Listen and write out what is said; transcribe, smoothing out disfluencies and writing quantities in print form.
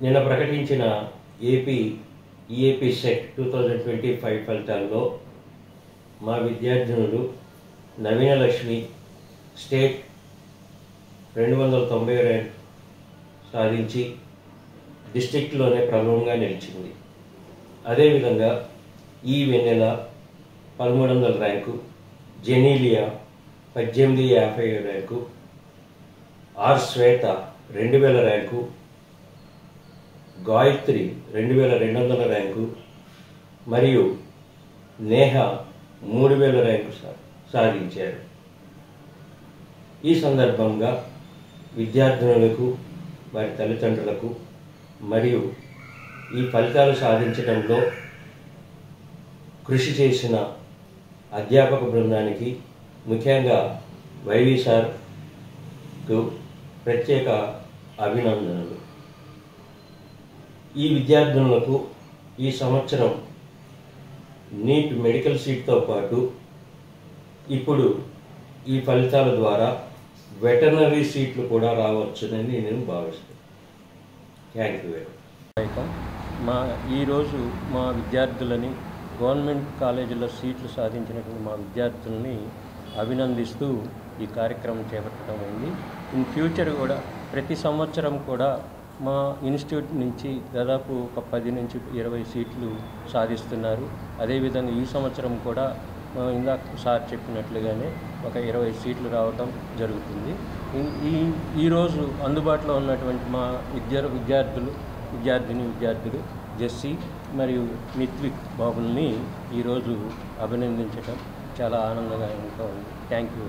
నిన్న ప్రకటించిన AP EAP set 2025 ఫలితాల్లో మా విద్యార్థినులు నవీన లక్ష్మి స్టేట్ 290 ర్యాంక్ సాధించి డిస్ట్రిక్ట్లోనే ప్రథమంగా నిలిచింది. అదేవిధంగా ఈ Vennela 1300 rank, Genelia 1850 rank, R Shweta 2000 rank, Gayatri 2200 rank మరియు నేహ 3000 ర్యాంకు సాధించారు. ఈ సందర్భంగా విద్యార్థినులకు, వారి తల్లిదండ్రులకు మరియు ఈ ఫలితాలు సాధించడంలో కృషి చేసిన అధ్యాపక బృందానికి, ముఖ్యంగా వైవి సార్కు ప్రత్యేక అభినందనలు. ఈ విద్యార్థినులకు ఈ సంవత్సరం నీట్ మెడికల్ సీట్తో పాటు ఇప్పుడు ఈ ఫలితాల ద్వారా వెటర్నరీ సీట్లు కూడా రావచ్చునని నేను భావిస్తాను. Thank you very much. ఈరోజు మా విద్యార్థులని, గవర్నమెంట్ కాలేజీలో సీట్లు సాధించినటువంటి మా విద్యార్థుల్ని అభినందిస్తూ ఈ కార్యక్రమం చేపట్టడం అయింది. ఇన్ ఫ్యూచర్ కూడా ప్రతి సంవత్సరం కూడా మా ఇన్స్టిట్యూట్ నుంచి దాదాపు ఒక 10 నుంచి 20 సీట్లు సాధిస్తున్నారు. అదేవిధంగా ఈ సంవత్సరం కూడా ఇందాక సార్ చెప్పినట్లుగానే ఒక 20 సీట్లు రావటం జరుగుతుంది. ఈరోజు అందుబాటులో ఉన్నటువంటి మా విద్యార్థులు జెస్సీ మరియు నిత్విక్ బాబుల్ని ఈరోజు అభినందించడం చాలా ఆనందదాయకంగా ఉంది. Thank you.